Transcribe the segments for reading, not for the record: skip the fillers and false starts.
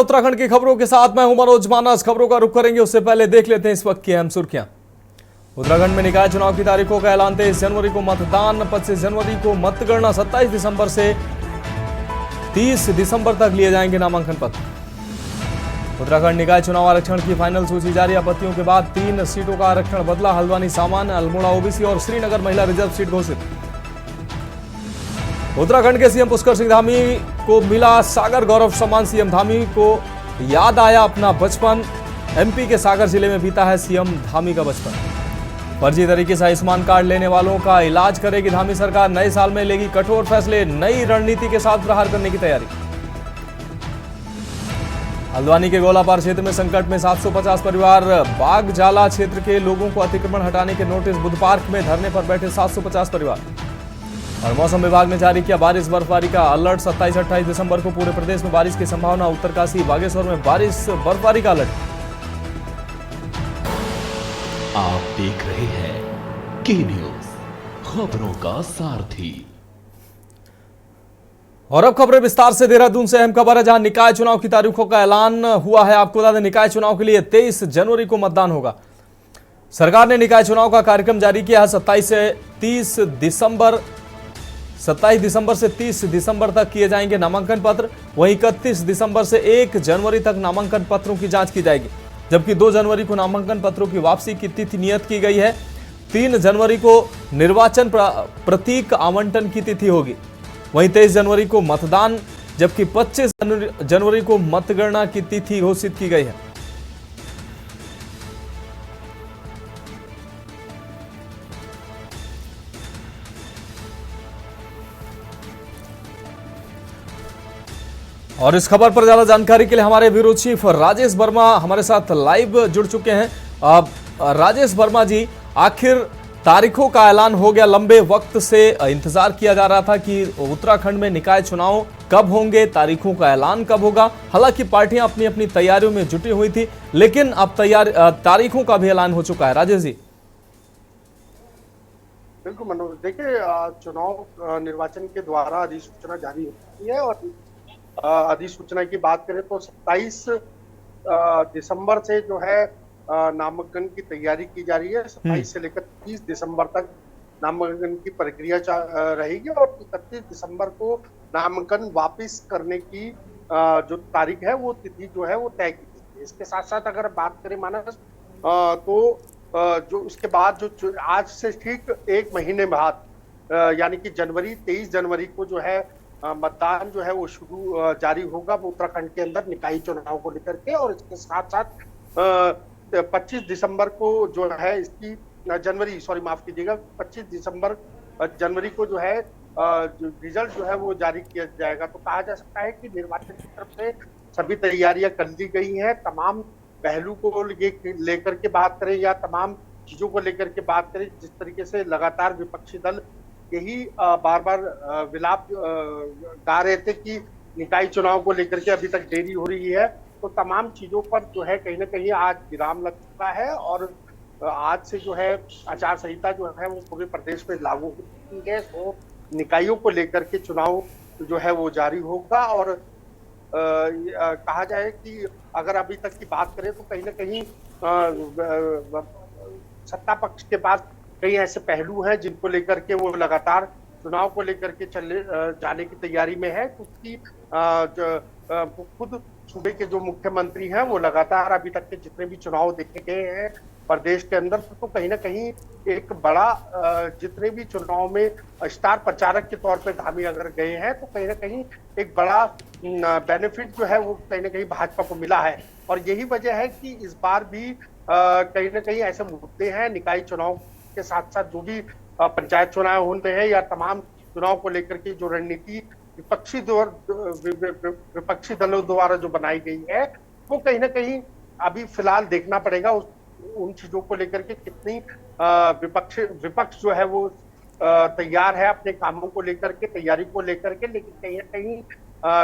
उत्तराखंड की खबरों के साथ मैं हूं मनोज मानस। खबरों का रुख करेंगे उससे पहले देख लेते हैं इस वक्त की अहम सुर्खियां। उत्तराखंड में निकाय चुनाव की तारीखों का ऐलान। 23 जनवरी को मतदान, 25 जनवरी को मतगणना, 27 दिसंबर से 30 दिसंबर तक लिए जाएंगे नामांकन पत्र। उत्तराखंड निकाय चुनाव आरक्षण की फाइनल सूची जारी। आपत्तियों के बाद 3 सीटों का आरक्षण बदला। हल्द्वानी सामान्य, अल्मोड़ा ओबीसी और श्रीनगर महिला रिजर्व सीट घोषित। उत्तराखंड के सीएम पुष्कर सिंह धामी को मिला सागर गौरव सम्मान। सीएम धामी को याद आया अपना बचपन। एमपी के सागर जिले में बीता है सीएम धामी का बचपन। फर्जी तरीके से आयुष्मान कार्ड लेने वालों का इलाज करेगी धामी सरकार। नए साल में लेगी कठोर फैसले। नई रणनीति के साथ प्रहार करने की तैयारी। हल्द्वानी के गोलापार क्षेत्र में संकट में 750 परिवार। बागजाला क्षेत्र के लोगों को अतिक्रमण हटाने के नोटिस। बुद्ध पार्क में धरने पर बैठे 750 परिवार। और मौसम विभाग ने जारी किया बारिश बर्फबारी का अलर्ट। 27-28 दिसंबर को पूरे प्रदेश में बारिश की संभावना। उत्तरकाशी बागेश्वर में बारिश बर्फबारी का अलर्ट। आप देख रहे हैं के न्यूज, खबरों का सारथी। और अब खबरें विस्तार से। देहरादून से अहम खबर है जहां निकाय चुनाव की तारीखों का ऐलान हुआ है। आपको बता दें निकाय चुनाव के लिए 23 जनवरी को मतदान होगा। सरकार ने निकाय चुनाव का कार्यक्रम जारी किया है। 27 दिसंबर से 30 दिसंबर तक किए जाएंगे नामांकन पत्र। वहीं 31 दिसंबर से 1 जनवरी तक नामांकन पत्रों की जांच की जाएगी, जबकि 2 जनवरी को नामांकन पत्रों की वापसी की तिथि नियत की गई है। 3 जनवरी को निर्वाचन प्रतीक आवंटन की तिथि होगी। वहीं 23 जनवरी को मतदान, जबकि 25 जनवरी को मतगणना की तिथि घोषित की गई है। और इस खबर पर ज्यादा जानकारी के लिए हमारे ब्यूरो चीफ राजेश वर्मा हमारे साथ लाइव जुड़ चुके हैं। राजेश वर्मा जी, आखिर तारीखों का ऐलान हो गया। लंबे वक्त से इंतजार किया जा रहा था कि उत्तराखंड में निकाय चुनाव कब होंगे, तारीखों का ऐलान कब होगा। हालांकि पार्टियां अपनी अपनी तैयारियों में जुटी हुई थी, लेकिन अब तारीखों का भी ऐलान हो चुका है। राजेश जी। बिल्कुल मनोज, देखिए चुनाव निर्वाचन के द्वारा अधिसूचना जारी होती है और अधिसूचना की बात करें तो 27 दिसंबर से जो है नामांकन की तैयारी की जा रही है। 27 से लेकर 30 दिसंबर तक नामांकन की प्रक्रिया रहेगी और 31 दिसंबर को नामांकन वापस करने की जो तारीख है वो तिथि जो है वो तय की गई है। इसके साथ साथ अगर बात करें मानस तो जो इसके बाद जो आज से ठीक 1 महीने बाद यानी कि 23 जनवरी को जो है मतदान जो है वो शुरू जारी होगा उत्तराखंड के अंदर निकाय चुनाव को लेकर के। और इसके साथ साथ 25 दिसंबर को जो है इसकी माफ कीजिएगा, 25 दिसंबर जनवरी को जो है रिजल्ट जो है वो जारी किया जाएगा। तो कहा जा सकता है कि निर्वाचन की तरफ से सभी तैयारियां कर ली गई हैं। तमाम पहलू को लेकर के बात करें या तमाम चीजों को लेकर के बात करें, जिस तरीके से लगातार विपक्षी दल यही बार बार विलाप गा रहे थे कि निकाय चुनाव को लेकर के अभी तक देरी हो रही है, तो तमाम चीजों पर जो है कहीं ना कहीं आज विराम लग चुका है। और आज से जो है आचार संहिता जो है वो पूरे प्रदेश में लागू होती है। तो निकायों को लेकर के चुनाव जो है वो जारी होगा। और कहा जाए कि अगर अभी तक की बात करें तो कहीं ना कहीं सत्ता पक्ष के पास कई ऐसे पहलू हैं जिनको लेकर के वो लगातार चुनाव को लेकर के जाने की तैयारी में है, क्योंकि खुद सूबे के जो मुख्यमंत्री हैं वो लगातार अभी तक के जितने भी चुनाव देखे गए हैं प्रदेश के अंदर, तो कहीं ना कहीं एक बड़ा जितने भी चुनाव में स्टार प्रचारक के तौर पे धामी अगर गए हैं तो कहीं ना कहीं एक बड़ा बेनिफिट जो है वो कहीं ना कहीं भाजपा को मिला है। और यही वजह है कि इस बार भी कहीं ना कहीं ऐसे मुद्दे हैं निकाय चुनाव के साथ साथ जो भी पंचायत चुनाव होते हैं या तमाम चुनाव को लेकर के जो रणनीति विपक्षी दलों द्वारा जो बनाई गई है वो कहीं ना कहीं अभी फिलहाल देखना पड़ेगा उन चीजों को लेकर के कितनी विपक्ष जो है वो तैयार है अपने कामों को लेकर के, तैयारी को लेकर के। लेकिन कहीं ना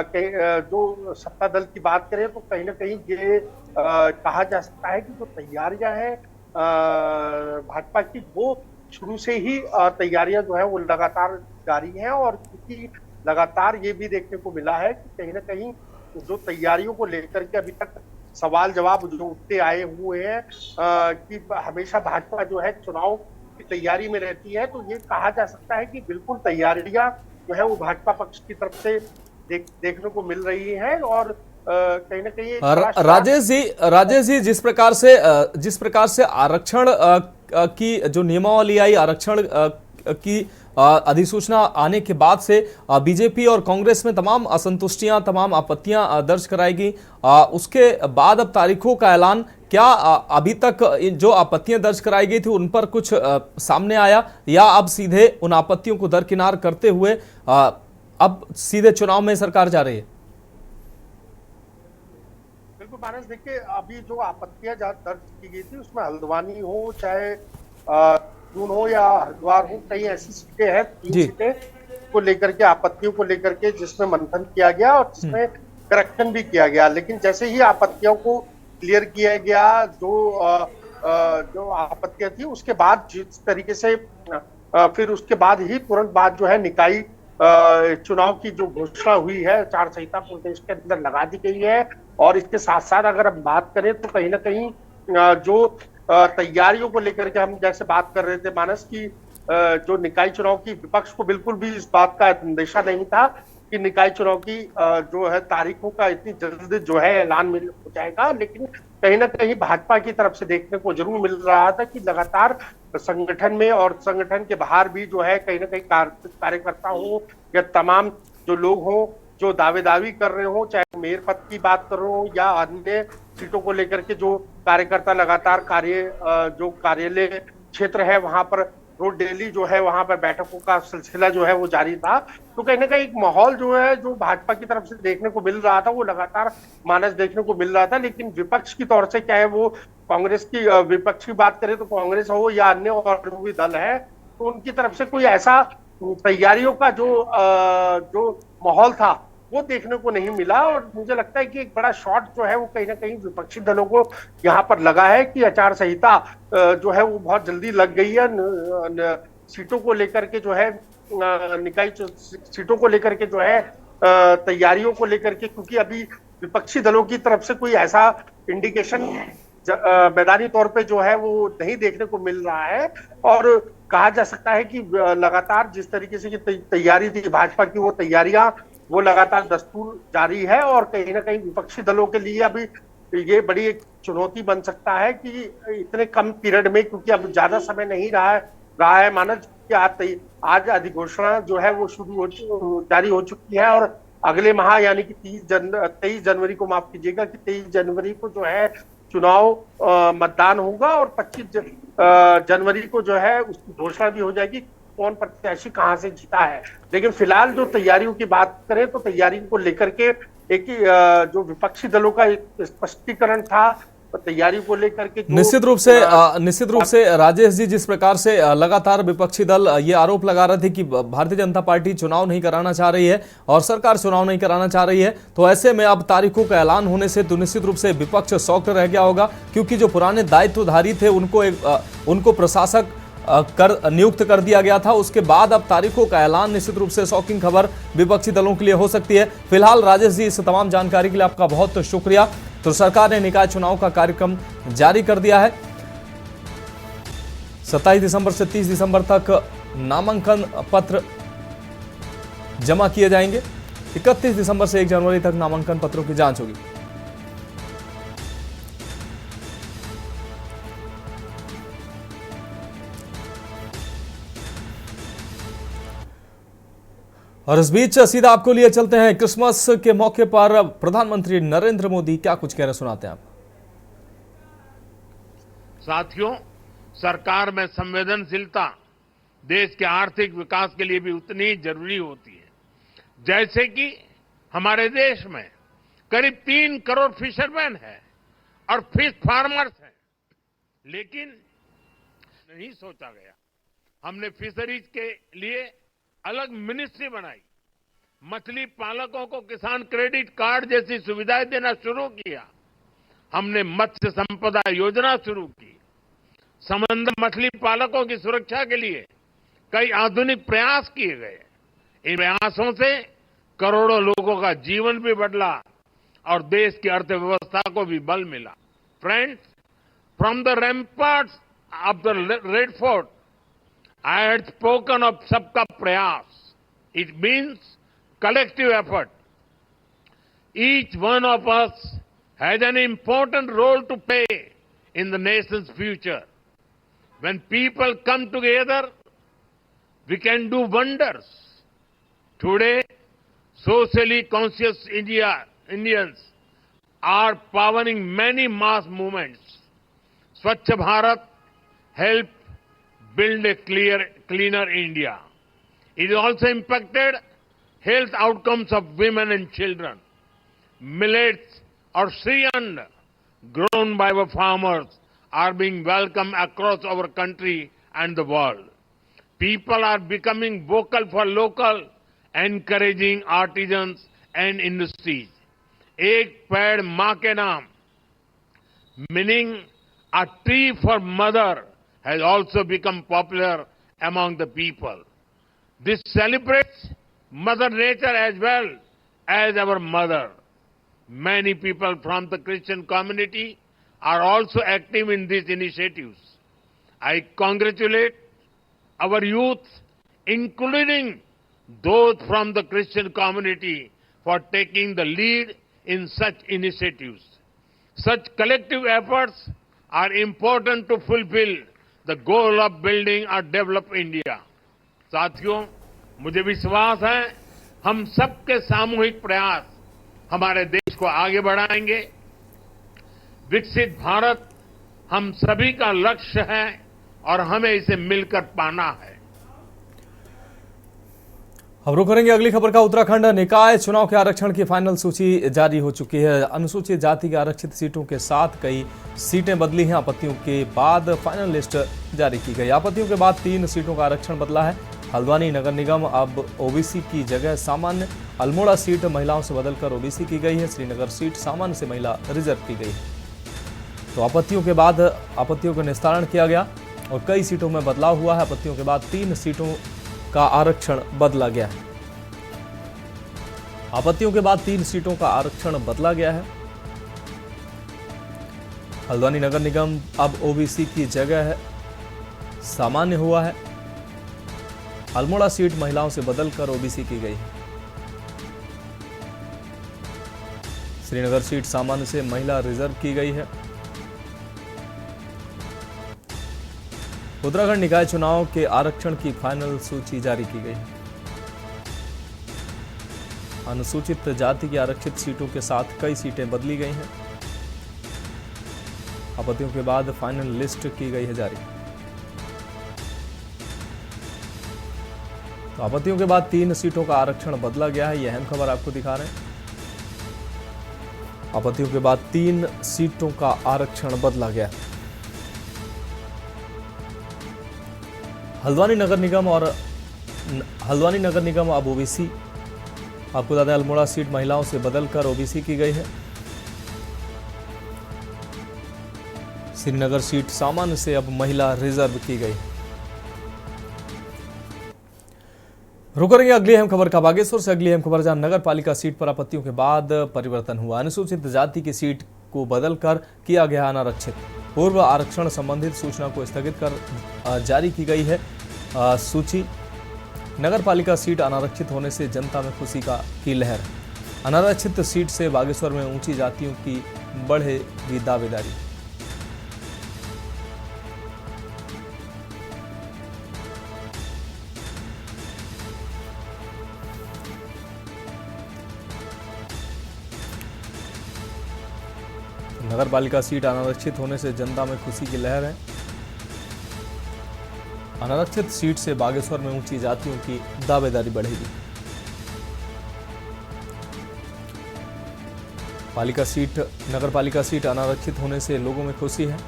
कहीं जो सत्ता दल की बात करें तो कहीं ना कहीं ये कहा जा सकता है कि जो तैयारियां हैं भाजपा की वो शुरू से ही तैयारियां जो है वो लगातार जारी हैं। और क्योंकि लगातार ये भी देखने को मिला है कि कहीं ना कहीं जो तैयारियों को लेकर के अभी तक सवाल जवाब जो उठते आए हुए हैं कि हमेशा भाजपा जो है चुनाव की तैयारी में रहती है, तो ये कहा जा सकता है कि बिल्कुल तैयारियां जो है वो भाजपा पक्ष की तरफ से देखने को मिल रही है। और कहीं ना कहीं राजेश जी जिस प्रकार से आरक्षण की जो नियमावली आई, आरक्षण की अधिसूचना आने के बाद से बीजेपी और कांग्रेस में तमाम असंतुष्टियां, तमाम आपत्तियां दर्ज कराई गई। उसके बाद अब तारीखों का ऐलान, क्या अभी तक जो आपत्तियां दर्ज कराई गई थी उन पर कुछ सामने आया, या अब सीधे उन आपत्तियों को दरकिनार करते हुए अब सीधे चुनाव में सरकार जा रही है? बिल्कुल मानस, देखिए अभी जो आपत्तियां दर्ज की गई थी उसमें हल्द्वानी हो चाहे दून हो या हरिद्वार हो, कई ऐसी सीटें हैं, 3 सीटें को लेकर के, आपत्तियों को लेकर के जिसमें मंथन किया गया और जिसमें करेक्शन भी किया गया। लेकिन जैसे ही आपत्तियों को क्लियर किया गया, जो आपत्तियां थी, उसके बाद जिस तरीके से फिर उसके बाद ही तुरंत बाद जो है निकाय चुनाव की जो घोषणा हुई है, आचार संहिता प्रदेश के अंदर लगा दी गई है। और इसके साथ साथ अगर हम बात करें तो कहीं ना कहीं जो तैयारियों को लेकर के हम जैसे बात कर रहे थे मानस की, जो निकाय चुनाव की विपक्ष को बिल्कुल भी इस बात का अंदेशा नहीं था कि निकाय चुनाव की जो है तारीखों का इतनी जल्द जो है ऐलान हो जाएगा। लेकिन कहीं ना कहीं भाजपा की तरफ से देखने को जरूर मिल रहा था कि लगातार संगठन में और संगठन के बाहर भी जो है कहीं ना कहीं कार्यकर्ता हो या तमाम जो लोग हो जो दावेदारी कर रहे हो, चाहे मेयर पद की बात कर रहे हो या अन्य सीटों को लेकर के जो कार्यकर्ता लगातार जो कार्यालय क्षेत्र है वहां पर रोज डेली जो है वहां पर बैठकों का सिलसिला जो है वो जारी था। तो कहीं ना कहीं एक माहौल जो है जो भाजपा की तरफ से देखने को मिल रहा था वो लगातार मानस देखने को मिल रहा था। लेकिन विपक्ष की तौर से, चाहे वो कांग्रेस की विपक्ष की बात करें तो कांग्रेस हो या अन्य और भी दल है, तो उनकी तरफ से कोई ऐसा तैयारियों का जो माहौल था वो देखने को नहीं मिला। और मुझे लगता है कि एक बड़ा शॉट जो है वो कहीं ना कहीं विपक्षी दलों को यहाँ पर लगा है कि आचार संहिता जो है वो बहुत जल्दी लग गई है सीटों को लेकर के, जो है निकाय सीटों को लेकर के, जो है तैयारियों को लेकर के, क्योंकि अभी विपक्षी दलों की तरफ से कोई ऐसा इंडिकेशन मैदानी तौर पे जो है वो नहीं देखने को मिल रहा है। और कहा जा सकता है कि लगातार जिस तरीके से तैयारी थी भाजपा की, वो तैयारियां वो लगातार दस्तूर जारी है। और कहीं ना कहीं विपक्षी दलों के लिए अभी ये बड़ी एक चुनौती बन सकता है कि इतने कम पीरियड में, क्योंकि अब ज्यादा समय नहीं रहा है मानस कि आज अधिघोषणा जो है वो जारी हो चुकी है। और अगले माह यानी कि 23 जनवरी को, माफ कीजिएगा, कि 23 जनवरी को जो है चुनाव मतदान होगा और 25 जनवरी को जो है उसकी घोषणा भी हो जाएगी कौन प्रत्याशी कहां से जीता है। लेकिन फिलहाल जो तैयारियों की बात करें तो तैयारी को लेकर के एक जो विपक्षी दलों का एक स्पष्टीकरण था, तैयारी को लेकर के निश्चित रूप से राजेश जी, जिस प्रकार से लगातार विपक्षी दल ये आरोप लगा रहे थे कि भारतीय जनता पार्टी चुनाव नहीं कराना चाह रही है और सरकार चुनाव नहीं कराना चाह रही है, तो ऐसे में अब तारीखों का ऐलान होने से तो निश्चित रूप से विपक्ष शॉक्ड रह गया होगा, क्योंकि जो पुराने दायित्वधारी थे उनको प्रशासक नियुक्त कर दिया गया था। उसके बाद अब तारीखों का ऐलान, निश्चित रूप से शॉकिंग खबर विपक्षी दलों के लिए हो सकती है। फिलहाल राजेश जी, इस तमाम जानकारी के लिए आपका बहुत शुक्रिया। तो सरकार ने निकाय चुनाव का कार्यक्रम जारी कर दिया है। 27 दिसंबर से 30 दिसंबर तक नामांकन पत्र जमा किए जाएंगे। 31 दिसंबर से 1 जनवरी तक नामांकन पत्रों की जांच होगी। और इस बीच सीधा आपको लिए चलते हैं क्रिसमस के मौके पर प्रधानमंत्री नरेंद्र मोदी क्या कुछ कह रहे, सुनाते हैं आप। साथियों, सरकार में संवेदनशीलता देश के आर्थिक विकास के लिए भी उतनी ही जरूरी होती है। जैसे कि हमारे देश में करीब 3 करोड़ फिशरमैन हैं और फिश फार्मर्स हैं, लेकिन नहीं सोचा गया। हमने फिशरीज के लिए अलग मिनिस्ट्री बनाई, मछली पालकों को किसान क्रेडिट कार्ड जैसी सुविधाएं देना शुरू किया, हमने मत्स्य संपदा योजना शुरू की, समुद्र मछली पालकों की सुरक्षा के लिए कई आधुनिक प्रयास किए गए। इन प्रयासों से करोड़ों लोगों का जीवन भी बदला, और देश की अर्थव्यवस्था को भी बल मिला। Friends, from the ramparts of the Red Fort I had spoken of सबका प्रयास. It means collective effort. Each one of us has an important role to play in the nation's future. When people come together, we can do wonders. Today, socially conscious Indians are powering many mass movements. Swachh Bharat helped build a cleaner India. It also impacted health outcomes of women and children. Millets or Shriyand grown by our farmers are being welcomed across our country and the world. People are becoming vocal for local, encouraging artisans and industries. Ek Ped Maa Ke Naam, meaning a tree for mother, has also become popular among the people. This celebrates Mother Nature as well as our mother. Many people from the Christian community are also active in these initiatives. I congratulate our youth, including those from the Christian community, for taking the lead in such initiatives. Such collective efforts are important to fulfill the goal of building a developed India. साथियों, मुझे विश्वास है हम सबके सामूहिक प्रयास हमारे देश को आगे बढ़ाएंगे। विकसित भारत हम सभी का लक्ष्य है और हमें इसे मिलकर पाना है। अब रुक करेंगे अगली खबर का। उत्तराखंड निकाय चुनाव के आरक्षण की फाइनल सूची जारी हो चुकी है। अनुसूचित जाति के आरक्षित सीटों के साथ कई सीटें बदली हैं। आपत्तियों के बाद फाइनल लिस्ट जारी की गई। आपत्तियों के बाद 3 सीटों का आरक्षण बदला है। हल्द्वानी नगर निगम अब ओबीसी की जगह सामान्य, अल्मोड़ा सीट महिलाओं से बदलकर ओबीसी की गई है। श्रीनगर सीट सामान्य से महिला रिजर्व की गई है। तो आपत्तियों के बाद आपत्तियों का निस्तारण किया गया और कई सीटों में बदलाव हुआ है। आपत्तियों के बाद 3 सीटों का आरक्षण बदला गया है। आपत्तियों के बाद 3 सीटों का आरक्षण बदला गया है। हल्द्वानी नगर निगम अब ओबीसी की जगह है सामान्य हुआ है। अल्मोड़ा सीट महिलाओं से बदलकर ओबीसी की गई है। श्रीनगर सीट सामान्य से महिला रिजर्व की गई है। उत्तराखंड निकाय चुनाव के आरक्षण की फाइनल सूची जारी की गई है। अनुसूचित जाति की आरक्षित सीटों के साथ कई सीटें बदली गई हैं। आपत्तियों के बाद फाइनल लिस्ट की गई है जारी। तो आपत्तियों के बाद 3 सीटों का आरक्षण बदला गया है। यह अहम खबर आपको दिखा रहे हैं। आपत्तियों के बाद 3 सीटों का आरक्षण बदला गया। हल्द्वानी नगर निगम अब ओबीसी, आपको बता दें अल्मोड़ा सीट महिलाओं से बदलकर ओबीसी की गई है। श्रीनगर सीट सामान्य से अब महिला रिजर्व की गई। रुक करेंगे अगली अहम खबर का। बागेश्वर से अगली अहम खबर, जहां नगर पालिका सीट पर आपत्तियों के बाद परिवर्तन हुआ। अनुसूचित जाति की सीट को बदलकर किया गया अनारक्षित। पूर्व आरक्षण संबंधित सूचना को स्थगित कर जारी की गई है सूची। नगर पालिका सीट अनारक्षित होने से जनता में खुशी की लहर। अनारक्षित सीट से बागेश्वर में ऊंची जातियों की बढ़ेगी दावेदारी। नगर पालिका सीट अनारक्षित होने से जनता में खुशी की लहर है। अनारक्षित सीट से बागेश्वर में ऊंची जातियों की दावेदारी बढ़ेगी। नगर पालिका सीट अनारक्षित होने से लोगों में खुशी है।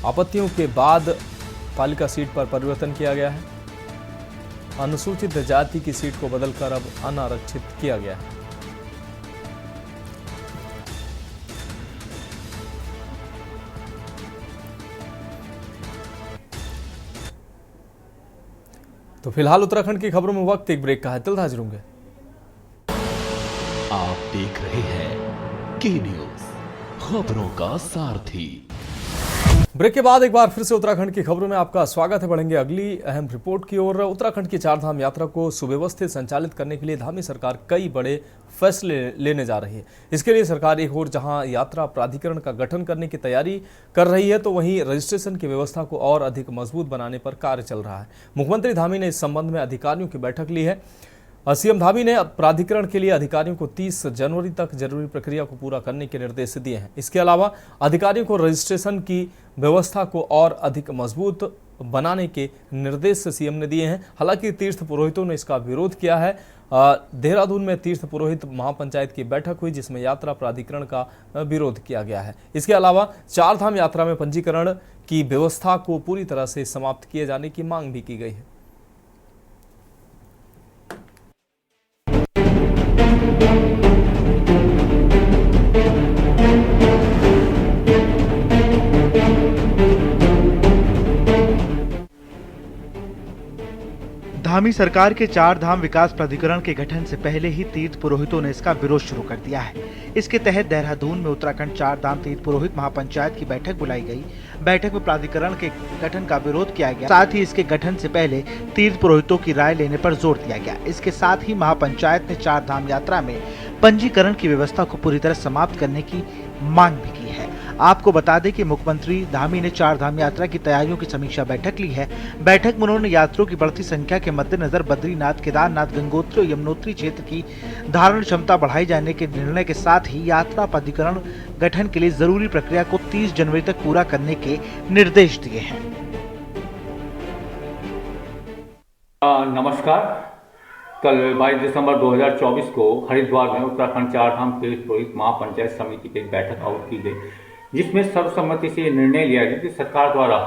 आपत्तियों के बाद पालिका सीट पर परिवर्तन किया गया है। अनुसूचित जाति की सीट को बदलकर अब अनारक्षित किया गया है। तो फिलहाल उत्तराखंड की खबरों में वक्त एक ब्रेक का है। जल्द हाजिर होंगे। देख रहे हैं के न्यूज, खबरों का सारथी। ब्रेक के बाद एक बार फिर से उत्तराखंड की खबरों में आपका स्वागत है। बढ़ेंगे अगली अहम रिपोर्ट की ओर। उत्तराखंड की चारधाम यात्रा को सुव्यवस्थित संचालित करने के लिए धामी सरकार कई बड़े फैसले लेने जा रही है। इसके लिए सरकार एक ओर जहां यात्रा प्राधिकरण का गठन करने की तैयारी कर रही है, तो वहीं रजिस्ट्रेशन की व्यवस्था को और अधिक मजबूत बनाने पर कार्य चल रहा है। मुख्यमंत्री धामी ने इस संबंध में अधिकारियों की बैठक ली है। सीएम धामी ने प्राधिकरण के लिए अधिकारियों को 30 जनवरी तक जरूरी प्रक्रिया को पूरा करने के निर्देश दिए हैं। इसके अलावा अधिकारियों को रजिस्ट्रेशन की व्यवस्था को और अधिक मजबूत बनाने के निर्देश सीएम ने दिए हैं। हालांकि तीर्थ पुरोहितों ने इसका विरोध किया है। देहरादून में तीर्थ पुरोहित महापंचायत की बैठक हुई, जिसमें यात्रा प्राधिकरण का विरोध किया गया है। इसके अलावा चारधाम यात्रा में पंजीकरण की व्यवस्था को पूरी तरह से समाप्त किए जाने की मांग भी की गई है। धामी सरकार के चार धाम विकास प्राधिकरण के गठन से पहले ही तीर्थ पुरोहितों ने इसका विरोध शुरू कर दिया है। इसके तहत देहरादून में उत्तराखंड चार धाम तीर्थ पुरोहित महापंचायत की बैठक बुलाई गई। बैठक में प्राधिकरण के गठन का विरोध किया गया। साथ ही इसके गठन से पहले तीर्थ पुरोहितों की राय लेने पर जोर दिया गया। इसके साथ ही महापंचायत ने चार धाम यात्रा में पंजीकरण की व्यवस्था को पूरी तरह समाप्त करने की मांग भी की है। आपको बता दें कि मुख्यमंत्री धामी ने चार धाम यात्रा की तैयारियों की समीक्षा बैठक ली है। बैठक में उन्होंने यात्रियों की बढ़ती संख्या के मद्देनजर बद्रीनाथ, केदारनाथ, गंगोत्री और यमुनोत्री क्षेत्र की धारण क्षमता बढ़ाई जाने के निर्णय के साथ ही यात्रा प्राधिकरण गठन के लिए जरूरी प्रक्रिया को 30 जनवरी तक पूरा करने के निर्देश दिए हैं। नमस्कार। कल 22 दिसंबर 2024 को हरिद्वार में उत्तराखंड चारधाम तीर्थ पुरोहित महापंचायत समिति की एक बैठक आउट की गई, जिसमें सर्वसम्मति से ये निर्णय लिया गया कि सरकार द्वारा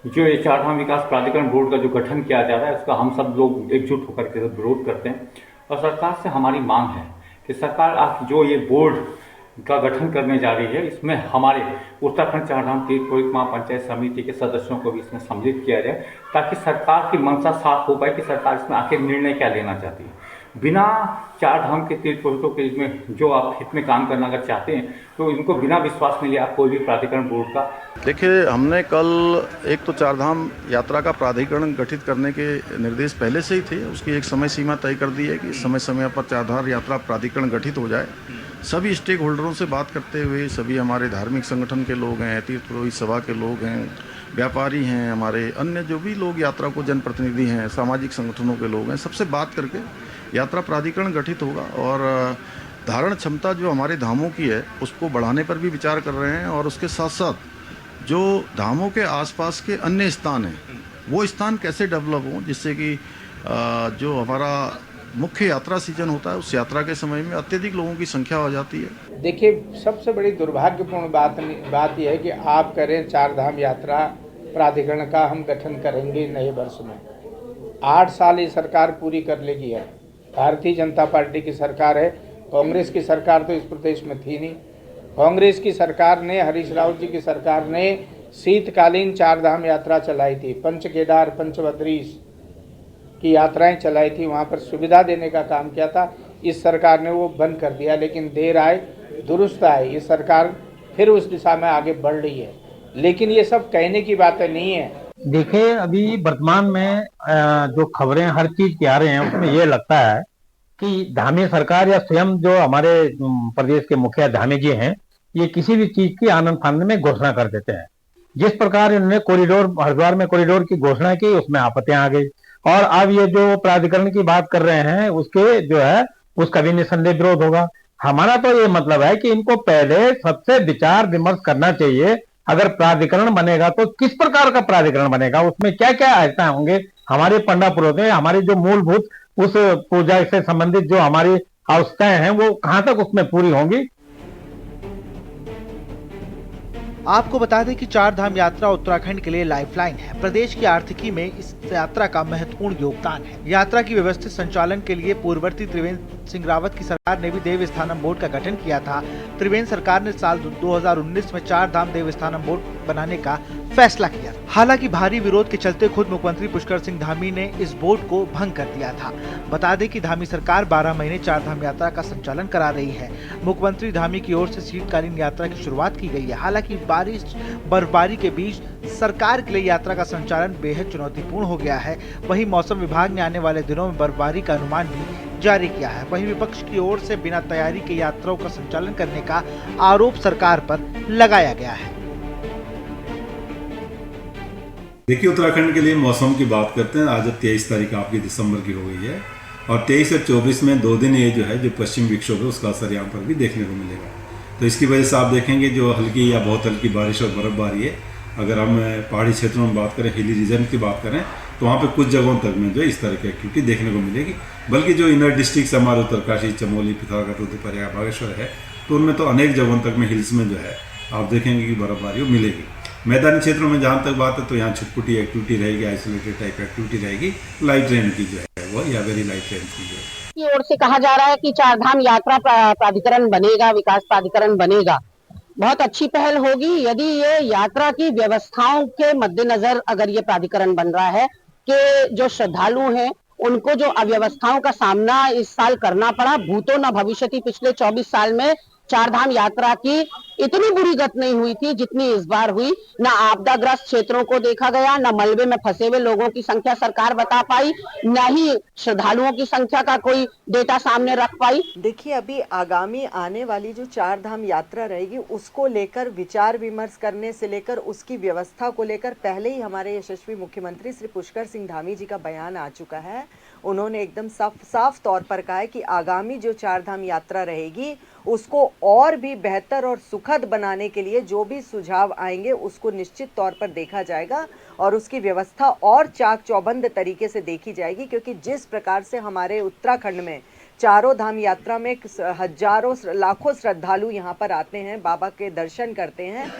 जो ये चारधाम विकास प्राधिकरण बोर्ड का जो गठन किया जा रहा है, उसका हम सब लोग एकजुट होकर के विरोध करते हैं। और सरकार से हमारी मांग है कि सरकार आप जो ये बोर्ड का गठन करने जा रही है, इसमें हमारे उत्तराखंड चारधाम तीर्थ पुरोहित महापंचायत समिति के सदस्यों को भी इसमें सम्मिलित किया जाए, ताकि सरकार की मंशा साफ हो पाए कि सरकार इसमें आखिर निर्णय क्या लेना चाहती है। बिना चारधाम के तीर्थ पुरोहितों के इसमें जो आप हित में काम करना अगर चाहते हैं, तो इनको बिना विश्वास में लिए आप कोई भी प्राधिकरण बोर्ड का। देखिए, हमने कल एक तो चारधाम यात्रा का प्राधिकरण गठित करने के निर्देश पहले से ही थे। उसकी एक समय सीमा तय कर दी है कि समय समय पर चारधाम यात्रा प्राधिकरण गठित हो जाए। सभी स्टेक होल्डरों से बात करते हुए, सभी हमारे धार्मिक संगठन के लोग हैं, तीर्थ पुरोहित सभा के लोग हैं, व्यापारी हैं, हमारे अन्य जो भी लोग यात्रा को जनप्रतिनिधि हैं, सामाजिक संगठनों के लोग हैं, सबसे बात करके यात्रा प्राधिकरण गठित होगा। और धारण क्षमता जो हमारे धामों की है, उसको बढ़ाने पर भी विचार कर रहे हैं। और उसके साथ साथ जो धामों के आसपास के अन्य स्थान हैं, वो स्थान कैसे डेवलप हों, जिससे कि जो हमारा मुख्य यात्रा सीजन होता है, उस यात्रा के समय में अत्यधिक लोगों की संख्या हो जाती है। देखिए, सबसे बड़ी दुर्भाग्यपूर्ण बात यह है कि आप करें चार धाम यात्रा प्राधिकरण का हम गठन करेंगे नए वर्ष में। 8 साल ये सरकार पूरी कर लेगी। है भारतीय जनता पार्टी की सरकार है, कांग्रेस की सरकार तो इस प्रदेश में थी नहीं। कांग्रेस की सरकार ने, हरीश रावत जी की सरकार ने शीतकालीन चार धाम यात्रा चलाई थी, पंच केदार पंच बद्रीश की यात्राएं चलाई थी, वहाँ पर सुविधा देने का काम किया था। इस सरकार ने वो बंद कर दिया, लेकिन देर आए दुरुस्त आए। ये सरकार फिर उस दिशा में आगे बढ़ रही है, लेकिन ये सब कहने की बातें नहीं है। देखिए, अभी वर्तमान में जो खबरें हर चीज की आ रहे हैं, उसमें ये लगता है कि धामी सरकार या स्वयं जो हमारे प्रदेश के मुखिया धामी जी हैं, ये किसी भी चीज की आनंद फानंद में घोषणा कर देते हैं। जिस प्रकार इन्होंने कॉरिडोर, हरिद्वार में कॉरिडोर की घोषणा की, उसमें आपत्तियां आ गई। और अब ये जो प्राधिकरण की बात कर रहे हैं, उसके जो है उसका भी निसंदेह विरोध होगा। हमारा तो ये मतलब है कि इनको पहले सबसे विचार विमर्श करना चाहिए। अगर प्राधिकरण बनेगा तो किस प्रकार का प्राधिकरण बनेगा, उसमें क्या क्या आयताएं होंगे, हमारे पंडा पुरोहित, हमारी जो मूलभूत उस पूजा से संबंधित जो हमारी आवश्यकताएं हैं, वो कहां तक उसमें पूरी होंगी। आपको बता दें कि चार धाम यात्रा उत्तराखंड के लिए लाइफलाइन है। प्रदेश की आर्थिकी में इस यात्रा का महत्वपूर्ण योगदान है। यात्रा की व्यवस्थित संचालन के लिए पूर्ववर्ती त्रिवेंद्र सिंह रावत की सरकार ने भी देवस्थानम बोर्ड का गठन किया था। त्रिवेंद्र सरकार ने साल 2019 में 4 धाम देवस्थानम बोर्ड बनाने का फैसला किया। हालांकि भारी विरोध के चलते खुद मुख्यमंत्री पुष्कर सिंह धामी ने इस बोर्ड को भंग कर दिया था। बता दें कि धामी सरकार 12 महीने 4 धाम यात्रा का संचालन करा रही है। मुख्यमंत्री धामी की ओर से शीतकालीन यात्रा की शुरुआत की गई है। हालांकि बर्फबारी के बीच सरकार के लिए यात्रा का संचालन बेहद चुनौतीपूर्ण हो गया है। वहीं मौसम विभाग ने आने वाले दिनों में बर्फबारी का अनुमान भी जारी किया है। वहीं विपक्ष की ओर से बिना तैयारी के यात्राओं का संचालन करने का आरोप सरकार पर लगाया गया है। देखिए, उत्तराखंड के लिए मौसम की बात करते हैं। आज 23 तारीख आपकी दिसंबर की हो गई है और 23 से 24 में 2 दिन ये जो है जो पश्चिम विक्षोभ है उसका असर यहाँ पर भी देखने को मिलेगा। तो इसकी वजह से आप देखेंगे जो हल्की या बहुत हल्की बारिश और बर्फबारी है, अगर हम पहाड़ी क्षेत्रों में बात करें, हिली रीजन की बात करें, तो वहाँ पे कुछ जगहों तक में जो है इस तरह की एक्टिविटी देखने को मिलेगी। बल्कि जो इनर डिस्ट्रिक्ट हमारे उत्तरकाशी, चमोली, पिथौरागढ़, रुद्रप्रयाग, बागेश्वर है, तो उनमें तो अनेक जगहों तक में हिल्स में जो है आप देखेंगे कि बर्फबारी मिलेगी। मैदानी क्षेत्रों में जहाँ तक बात है तो यहाँ छुटपुटी एक्टिविटी रहेगी, आइसोलेटेड टाइप एक्टिविटी रहेगी। लाइट रेन की जो है वो या वेरी लाइट रेन की जो है की ओर से कहा जा रहा है कि 4 धाम यात्रा प्राधिकरण बनेगा, विकास प्राधिकरण बनेगा। बहुत अच्छी पहल होगी यदि ये यात्रा की व्यवस्थाओं के मद्देनजर अगर ये प्राधिकरण बन रहा है कि जो श्रद्धालु हैं उनको जो अव्यवस्थाओं का सामना इस साल करना पड़ा, भूतो न भविष्यति, पिछले 24 साल में 4 धाम यात्रा की इतनी बुरी गति नहीं हुई थी जितनी इस बार हुई। न आपदाग्रस्त क्षेत्रों को देखा गया, न मलबे में फंसे हुए लोगों की संख्या सरकार बता पाई, न ही श्रद्धालुओं की संख्या का कोई डेटा सामने रख पाई। देखिए, अभी आगामी आने वाली जो 4 धाम यात्रा रहेगी उसको लेकर विचार विमर्श करने से लेकर उसकी व्यवस्था को लेकर पहले ही हमारे यशस्वी मुख्यमंत्री श्री पुष्कर सिंह धामी जी का बयान आ चुका है। उन्होंने एकदम साफ तौर पर कहा है कि आगामी जो 4 धाम यात्रा रहेगी उसको और भी बेहतर और सुखद बनाने के लिए जो भी सुझाव आएंगे उसको निश्चित तौर पर देखा जाएगा और उसकी व्यवस्था और चाक चौबंद तरीके से देखी जाएगी। क्योंकि जिस प्रकार से हमारे उत्तराखंड में 4 धाम यात्रा में हजारों लाखों श्रद्धालु यहाँ पर आते हैं, बाबा के दर्शन करते हैं।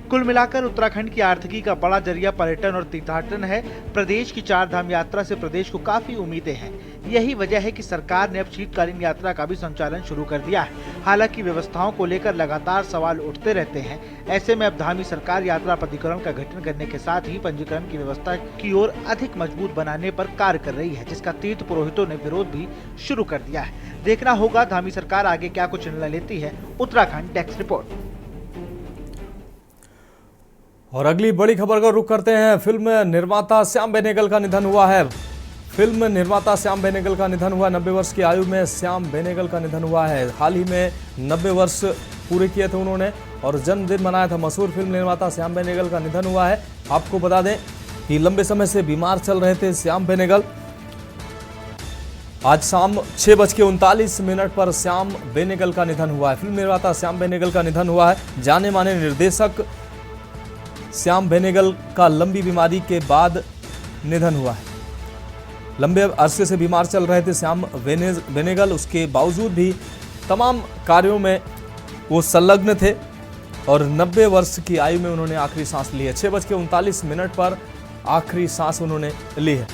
कुल मिलाकर उत्तराखंड की आर्थिकी का बड़ा जरिया पर्यटन और तीर्थाटन है। प्रदेश की 4 धाम यात्रा से प्रदेश को काफी उम्मीदें हैं। यही वजह है कि सरकार ने अब शीतकालीन यात्रा का भी संचालन शुरू कर दिया है। हालांकि व्यवस्थाओं को लेकर लगातार सवाल उठते रहते हैं। ऐसे में अब धामी सरकार यात्रा प्राधिकरण का गठन करने के साथ ही पंजीकरण की व्यवस्था की ओर अधिक मजबूत बनाने पर कार्य कर रही है, जिसका तीर्थ पुरोहितों ने विरोध भी शुरू कर दिया है। देखना होगा धामी सरकार आगे क्या कुछ निर्णय लेती है। Uttarakhand desk report. और अगली बड़ी खबर का रुख करते हैं। फिल्म निर्माता श्याम बेनेगल का निधन हुआ है। फिल्म निर्माता श्याम बेनेगल का निधन हुआ। 90 वर्ष की आयु में श्याम बेनेगल का निधन हुआ है। हाल ही में 90 वर्ष पूरे किए थे उन्होंने और जन्मदिन मनाया था। मशहूर फिल्म निर्माता श्याम बेनेगल का निधन हुआ है। आपको बता दें कि लंबे समय से बीमार चल रहे थे श्याम बेनेगल। आज शाम 6:39 पर श्याम बेनेगल का निधन हुआ है। फिल्म निर्माता श्याम बेनेगल का निधन हुआ है। जाने माने निर्देशक श्याम बेनेगल का लंबी बीमारी के बाद निधन हुआ है। लंबे अरसे से बीमार चल रहे थे श्याम बेनेगल, उसके बावजूद भी तमाम कार्यों में वो संलग्न थे और 90 वर्ष की आयु में उन्होंने आखिरी सांस ली है। 6:39 पर आखिरी सांस उन्होंने ली है।